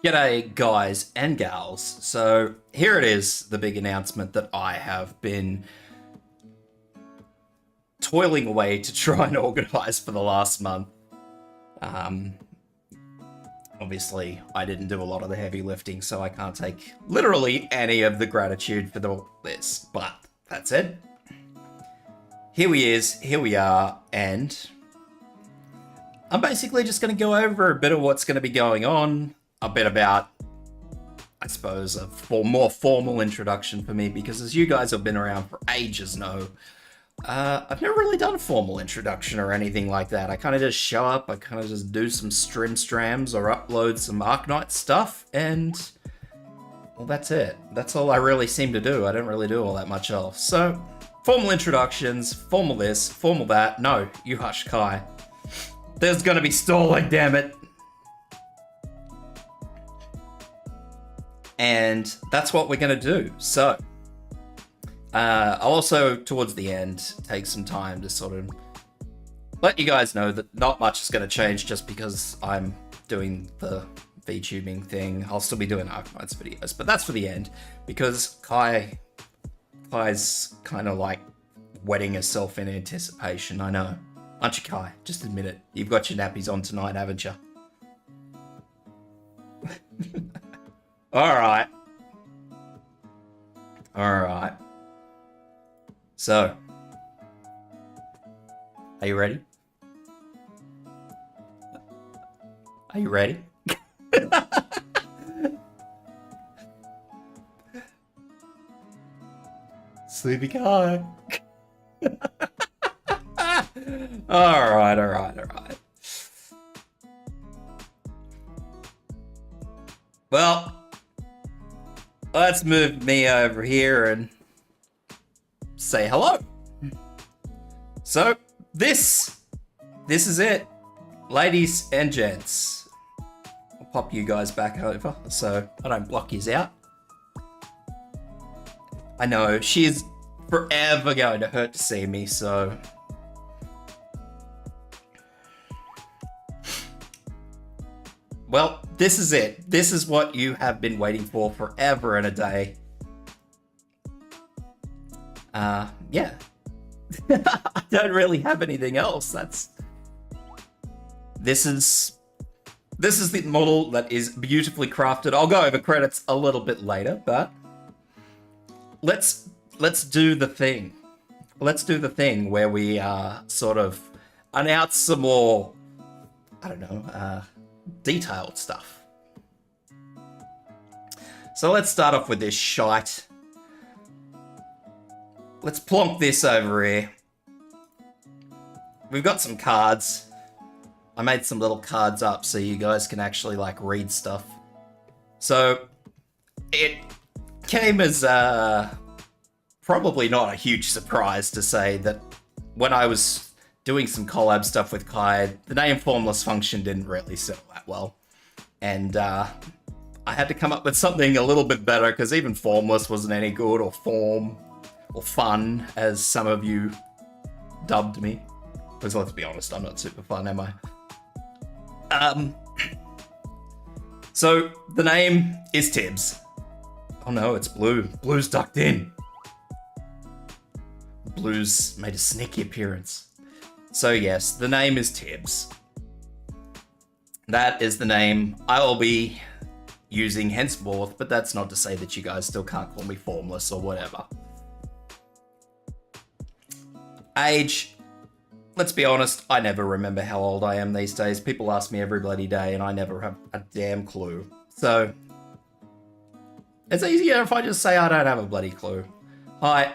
G'day, guys and gals. So here it is, the big announcement that I have been toiling away to try and organize for the last month. Um, Obviously, I didn't do a lot of the heavy lifting, so I can't take literally any of the gratitude for this. But that said, here we are, and I'm basically just going to go over a bit of what's going to be going on, a bit about, I suppose, more formal introduction for me, because as you guys have been around for ages know, I've never really done a formal introduction or anything like that. I kind of just show up, I kind of just do some strams or upload some Arknight stuff, and, well, that's it. That's all I really seem to do. I don't really do all that much else. So, formal introductions, formal this, formal that. No, you hush, Kai. There's gonna be stalling, damn it. And that's what we're gonna do. So, I'll also, towards the end, take some time to sort of let you guys know that not much is going to change just because I'm doing the VTubing thing. I'll still be doing Arknight's videos, but that's for the end, because Kai's kind of like wetting herself in anticipation. I know. Aren't you, Kai? Just admit it. You've got your nappies on tonight, haven't you? Alright. Alright. So, are you ready? Are you ready? Sleepy Kai. Alright. Well, let's move me over here and say hello. So, this is it. Ladies and gents. I'll pop you guys back over so I don't block yous out. I know, she is forever going to hurt to see me, so... Well, this is it. This is what you have been waiting for forever and a day. Yeah. I don't really have anything else. This is the model that is beautifully crafted. I'll go over credits a little bit later, but let's do the thing. Let's do the thing where we sort of announce some more, I don't know, detailed stuff. So let's start off with this shite. Let's plonk this over here. We've got some cards. I made some little cards up so you guys can actually like read stuff. So it came as probably not a huge surprise to say that when I was doing some collab stuff with Kai, the name Formless Function didn't really sell that well. And I had to come up with something a little bit better, because even Formless wasn't any good, or Form, or Fun, as some of you dubbed me. Because let's be honest, I'm not super fun, am I? So the name is Tibs. Oh no, it's Blue. Blue's ducked in. Blue's made a sneaky appearance. So yes, the name is Tibs. That is the name I will be using henceforth, but that's not to say that you guys still can't call me Formless or whatever. Age, let's be honest, I never remember how old I am these days. People ask me every bloody day and I never have a damn clue. So, it's easier if I just say I don't have a bloody clue. Height,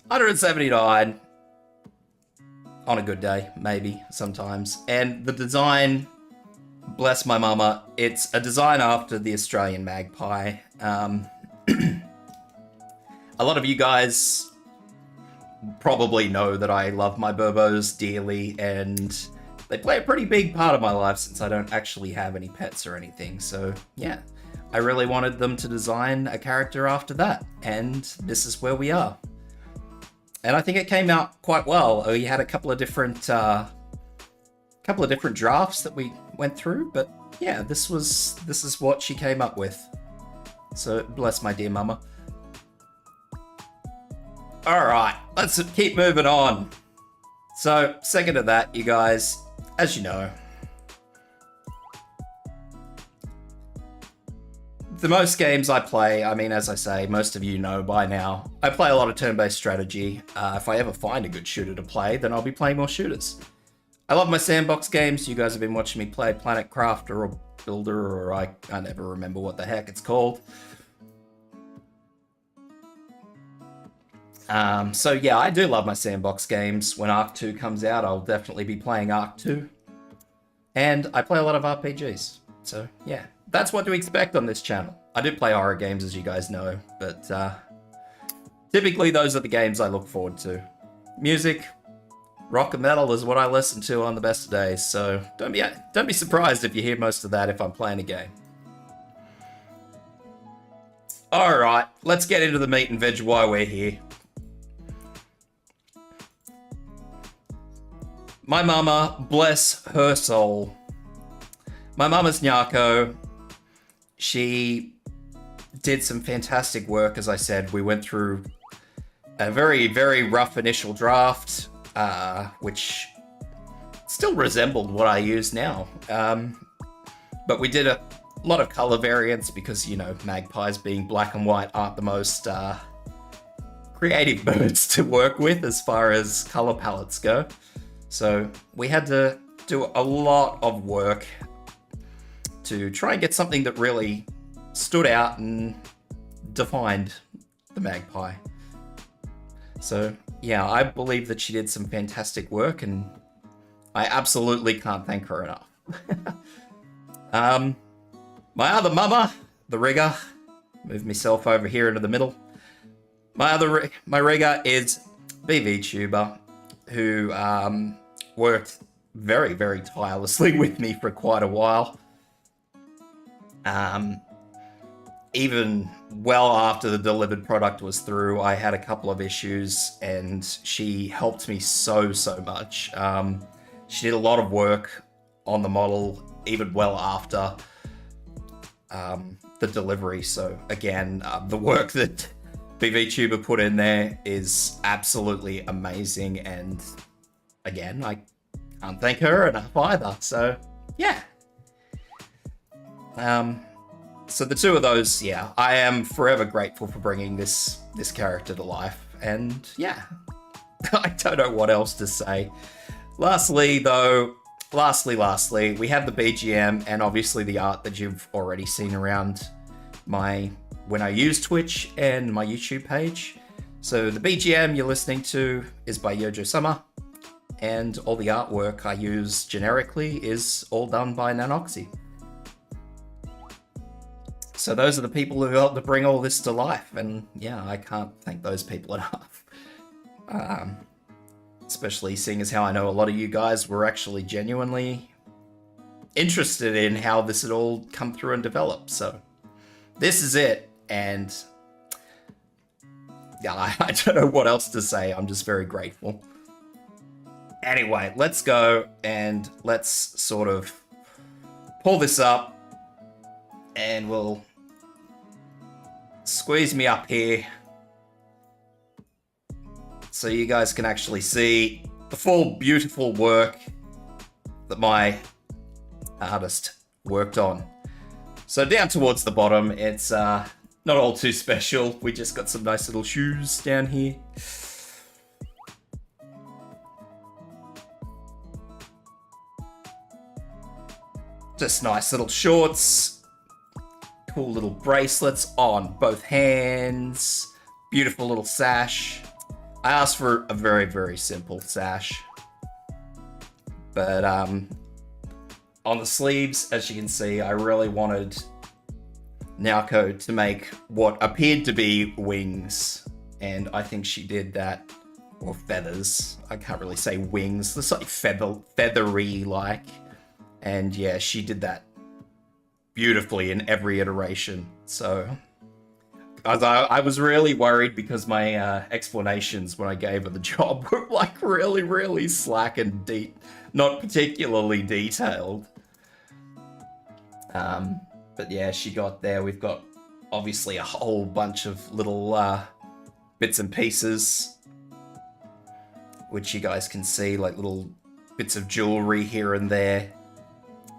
179. On a good day, maybe, sometimes. And the design, bless my mama, it's a design after the Australian magpie. A lot of you guys probably know that I love my Burbos dearly, and they play a pretty big part of my life since I don't actually have any pets or anything. So yeah, I really wanted them to design a character after that, and this is where we are. And I think it came out quite well. We had a couple of different couple of different drafts that we went through, but yeah, this is what she came up with. So bless my dear mama. All right, let's keep moving on. So second to that, you guys, as you know, the most games I play, I mean, as I say, most of you know by now, I play a lot of turn-based strategy. If I ever find a good shooter to play, then I'll be playing more shooters. I love my sandbox games. You guys have been watching me play Planet Crafter or Builder, or I never remember what the heck it's called. So yeah, I do love my sandbox games. When Arc 2 comes out, I'll definitely be playing Arc 2. And I play a lot of RPGs. So yeah, that's what to expect on this channel. I do play horror games, as you guys know, but typically those are the games I look forward to. Music, rock and metal is what I listen to on the best of days, so don't be surprised if you hear most of that if I'm playing a game. Alright, let's get into the meat and veg while we're here. My mama, bless her soul. My mama's Nyako. She did some fantastic work, as I said. We went through a very, very rough initial draft, which still resembled what I use now. But we did a lot of color variants because, you know, magpies being black and white aren't the most creative birds to work with as far as color palettes go. So we had to do a lot of work to try and get something that really stood out and defined the magpie. So yeah, I believe that she did some fantastic work, and I absolutely can't thank her enough. My other mama, the rigger, move myself over here into the middle. My rigger is BVTuber, who worked very, very tirelessly with me for quite a while. Even well after the delivered product was through, I had a couple of issues, and she helped me so much. She did a lot of work on the model, even well after the delivery. So again, the work that BVTuber put in there is absolutely amazing, and again, I can't thank her enough either. So yeah. So the two of those, yeah, I am forever grateful for bringing this character to life, and yeah, I don't know what else to say. Lastly, we have the BGM and obviously the art that you've already seen around when I use Twitch and my YouTube page. So the BGM you're listening to is by Yojo Summer, and all the artwork I use generically is all done by Nanoxy. So those are the people who helped to bring all this to life, and yeah, I can't thank those people enough. Especially seeing as how I know a lot of you guys were actually genuinely interested in how this had all come through and developed. So this is it, and yeah, I don't know what else to say. I'm just very grateful. Anyway, let's go and let's sort of pull this up, and we'll squeeze me up here so you guys can actually see the full beautiful work that my artist worked on. So down towards the bottom, it's not all too special. We just got some nice little shoes down here. Just nice little shorts. Cool little bracelets on both hands. Beautiful little sash. I asked for a very, very simple sash. But on the sleeves, as you can see, I really wanted Naoko to make what appeared to be wings. And I think she did that. Or feathers. I can't really say wings. It's like feathery like. And yeah, she did that beautifully in every iteration. So I was really worried because my explanations when I gave her the job were like really, really slack and deep, not particularly detailed. But yeah, she got there. We've got obviously a whole bunch of little bits and pieces, which you guys can see, like little bits of jewelry here and there.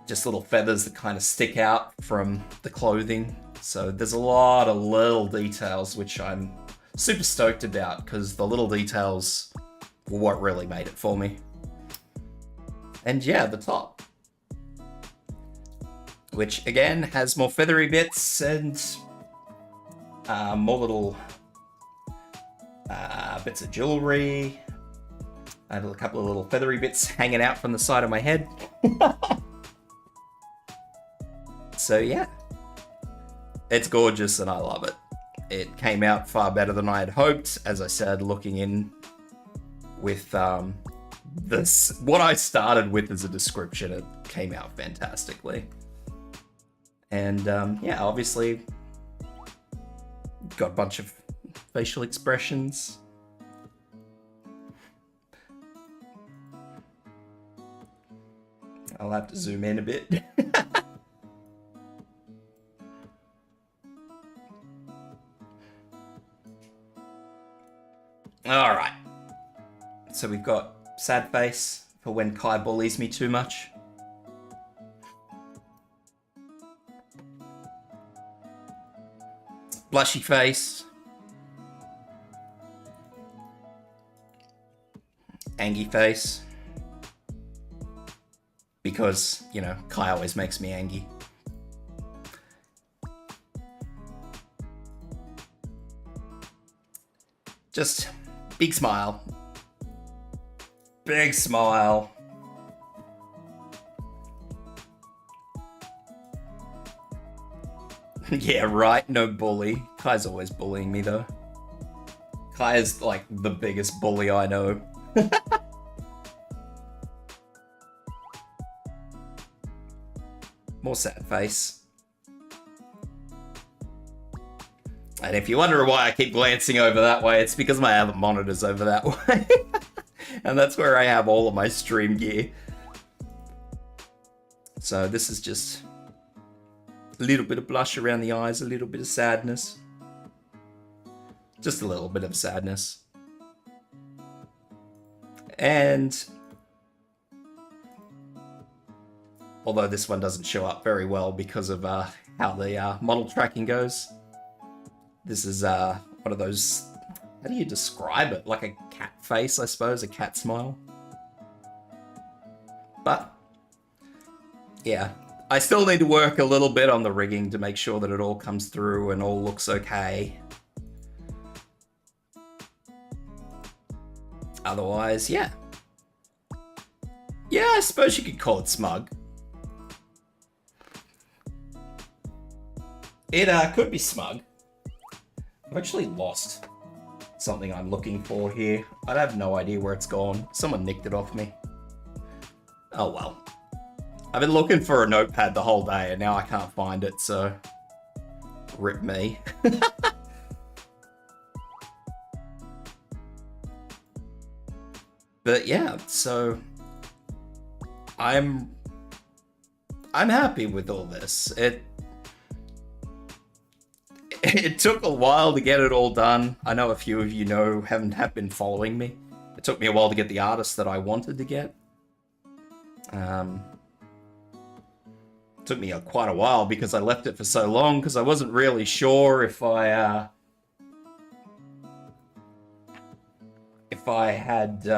Just little feathers that kind of stick out from the clothing. So there's a lot of little details, which I'm super stoked about, because the little details were what really made it for me. And yeah, the top, which again has more feathery bits and more little bits of jewelry. I have a couple of little feathery bits hanging out from the side of my head. So yeah, it's gorgeous and I love it. It came out far better than I had hoped. As I said, looking in with this, what I started with as a description, it came out fantastically. And yeah, obviously got a bunch of facial expressions. I'll have to zoom in a bit. All right. So we've got sad face for when Kai bullies me too much. Blushy face. Angry face. Because, you know, Kai always makes me angry. Just big smile. Big smile. Yeah, right, no bully. Kai's always bullying me though. Kai is like the biggest bully I know. More sad face. And if you wonder why I keep glancing over that way, it's because my other monitor's over that way. And that's where I have all of my stream gear. So this is just a little bit of blush around the eyes, a little bit of sadness. Just a little bit of sadness. And although this one doesn't show up very well because of how the model tracking goes. This is one of those, how do you describe it? Like a cat face, I suppose, a cat smile. But, yeah, I still need to work a little bit on the rigging to make sure that it all comes through and all looks okay. Otherwise, yeah. Yeah, I suppose you could call it smug. It could be smug. I've actually lost something I'm looking for here. I have no idea where it's gone. Someone nicked it off me. Oh well. I've been looking for a notepad the whole day and now I can't find it, so rip me. But yeah, so I'm happy with all this. It took a while to get it all done. I know a few of you have been following me. It took me a while to get the artist that I wanted to get. It took me quite a while because I left it for so long because I wasn't really sure if I had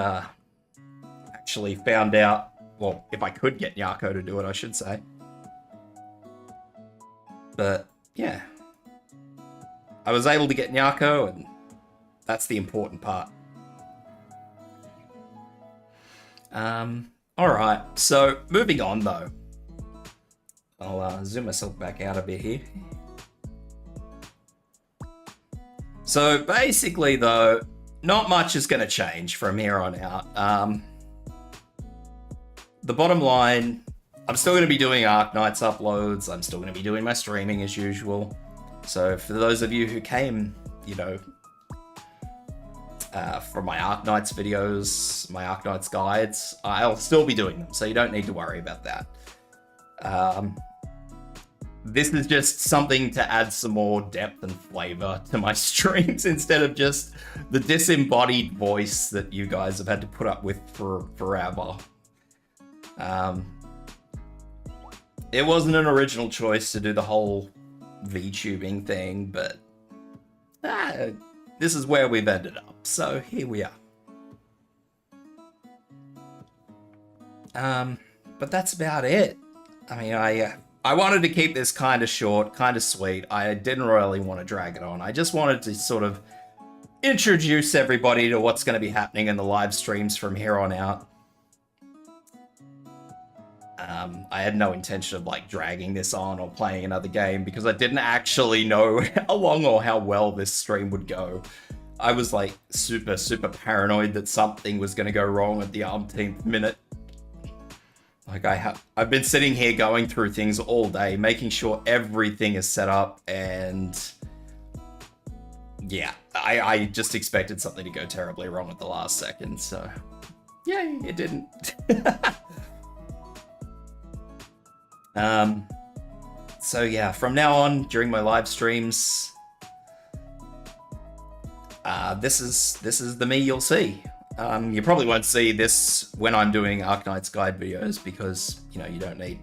actually found out, well, if I could get Nyako to do it, I should say. But yeah. I was able to get Nyako, and that's the important part. Alright, so moving on though. I'll zoom myself back out a bit here. So basically though, not much is going to change from here on out. The bottom line, I'm still going to be doing Arc Nights uploads, I'm still going to be doing my streaming as usual. So for those of you who came, you know, from my Arknights videos, my Arknights guides, I'll still be doing them, so you don't need to worry about that. This is just something to add some more depth and flavor to my streams instead of just the disembodied voice that you guys have had to put up with for forever. It wasn't an original choice to do the whole VTubing thing, but this is where we've ended up, so here we are. But that's about it. I mean, I wanted to keep this kind of short, kind of sweet. I didn't really want to drag it on. I just wanted to sort of introduce everybody to what's going to be happening in the live streams from here on out. I had no intention of like dragging this on or playing another game because I didn't actually know how long or how well this stream would go. I was like super paranoid that something was going to go wrong at the umpteenth minute. Like I've been sitting here going through things all day, making sure everything is set up, and yeah, I just expected something to go terribly wrong at the last second, so yay, it didn't. So yeah, from now on, during my live streams, this is the me you'll see. You probably won't see this when I'm doing Arknights guide videos because, you know, you don't need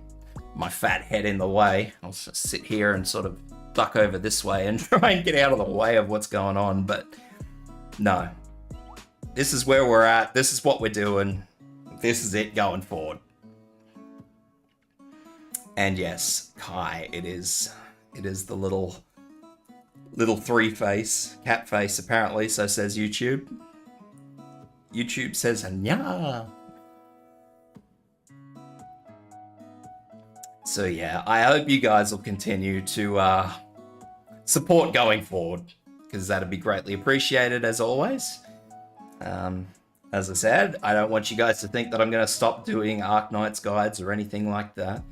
my fat head in the way. I'll just sit here and sort of duck over this way and try and get out of the way of what's going on, but no. This is where we're at. This is what we're doing. This is it going forward. And yes, Kai, it is the little three face, cat face apparently, so says YouTube. YouTube says nya. So yeah, I hope you guys will continue to support going forward, because that'd be greatly appreciated as always. As I said, I don't want you guys to think that I'm going to stop doing Arknights guides or anything like that.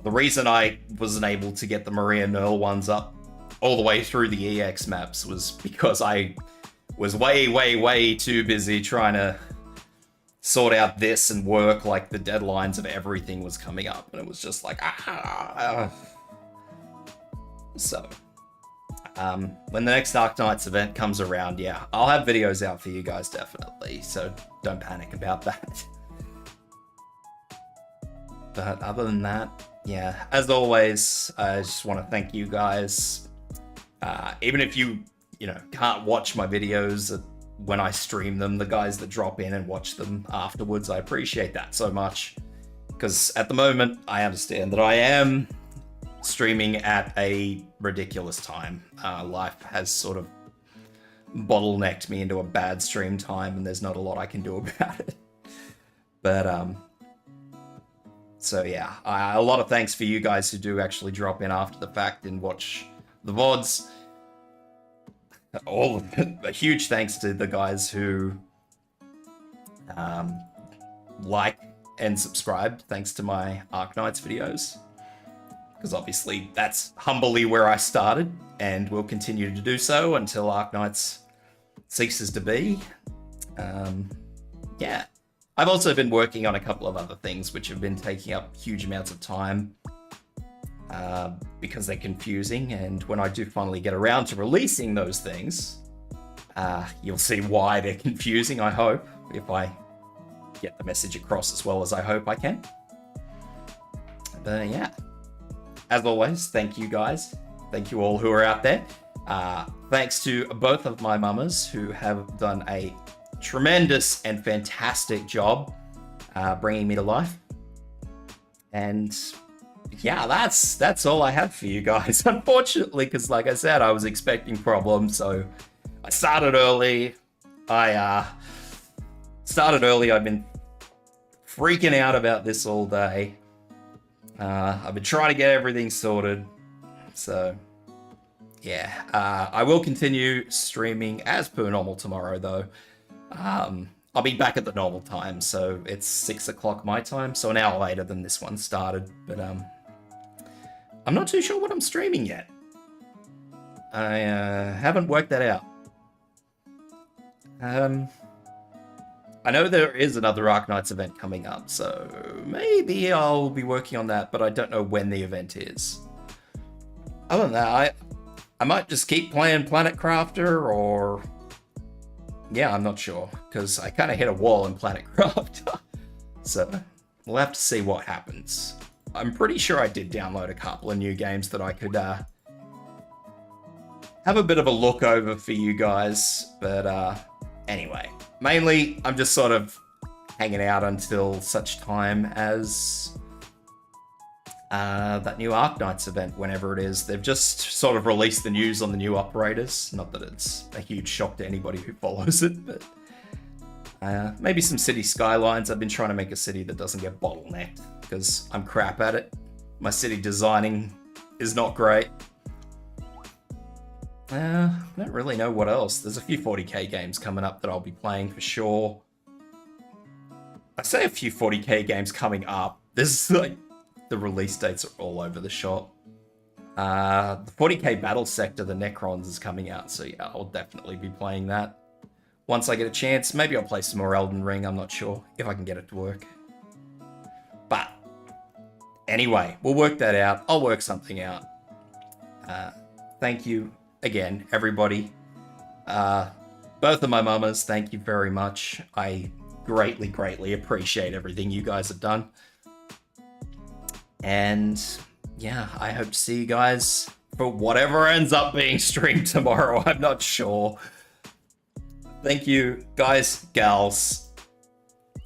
The reason I wasn't able to get the Maria Nerl ones up all the way through the EX maps was because I was way too busy trying to sort out this and work, like the deadlines of everything was coming up, and it was just like, So, when the next Arknights event comes around, yeah, I'll have videos out for you guys definitely, so don't panic about that. But other than that, yeah, as always, I just want to thank you guys. Even if you can't watch my videos when I stream them, the guys that drop in and watch them afterwards, I appreciate that so much. Because at the moment, I understand that I am streaming at a ridiculous time. Life has sort of bottlenecked me into a bad stream time, and there's not a lot I can do about it. But, so yeah, a lot of thanks for you guys who do actually drop in after the fact and watch the VODs. A huge thanks to the guys who like and subscribe thanks to my Arknights videos. Because obviously that's humbly where I started and will continue to do so until Arknights ceases to be. Yeah. I've also been working on a couple of other things which have been taking up huge amounts of time because they're confusing, and when I do finally get around to releasing those things, you'll see why they're confusing, I hope, if I get the message across as well as I hope I can. But yeah, as always, thank you guys. Thank you all who are out there. Thanks to both of my mamas who have done a tremendous and fantastic job bringing me to life. And yeah, that's all I have for you guys, unfortunately, because like I said, I was expecting problems, so I started early. I've been freaking out about this all day. I've been trying to get everything sorted, so yeah, I will continue streaming as per normal tomorrow though. I'll be back at the normal time, so it's 6 o'clock my time, so an hour later than this one started, but I'm not too sure what I'm streaming yet. I haven't worked that out. I know there is another Arknights event coming up, so maybe I'll be working on that, but I don't know when the event is. Other than that, I might just keep playing Planet Crafter, or... Yeah, I'm not sure, because I kind of hit a wall in Planet Crafter. So, we'll have to see what happens. I'm pretty sure I did download a couple of new games that I could have a bit of a look over for you guys, but anyway. Mainly, I'm just sort of hanging out until such time as that new Arknights event, whenever it is. They've just sort of released the news on the new operators. Not that it's a huge shock to anybody who follows it, but maybe some city skylines. I've been trying to make a city that doesn't get bottlenecked, because I'm crap at it. My city designing is not great. I don't really know what else. There's a few 40k games coming up that I'll be playing for sure. I say a few 40k games coming up. There's like, the release dates are all over the shop. The 40k battle sector, the Necrons, is coming out, so yeah, I'll definitely be playing that. Once I get a chance, maybe I'll play some more Elden Ring, I'm not sure if I can get it to work. But, anyway, we'll work that out. I'll work something out. Thank you again, everybody. Both of my mamas, thank you very much. I greatly, greatly appreciate everything you guys have done. And yeah, I hope to see you guys for whatever ends up being streamed tomorrow. I'm not sure. Thank you, guys, gals.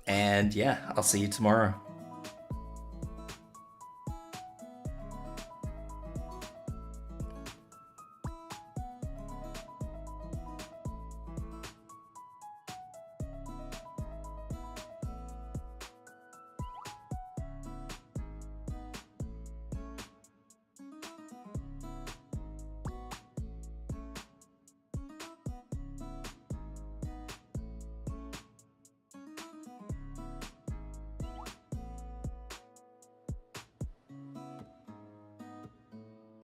And yeah, I'll see you tomorrow.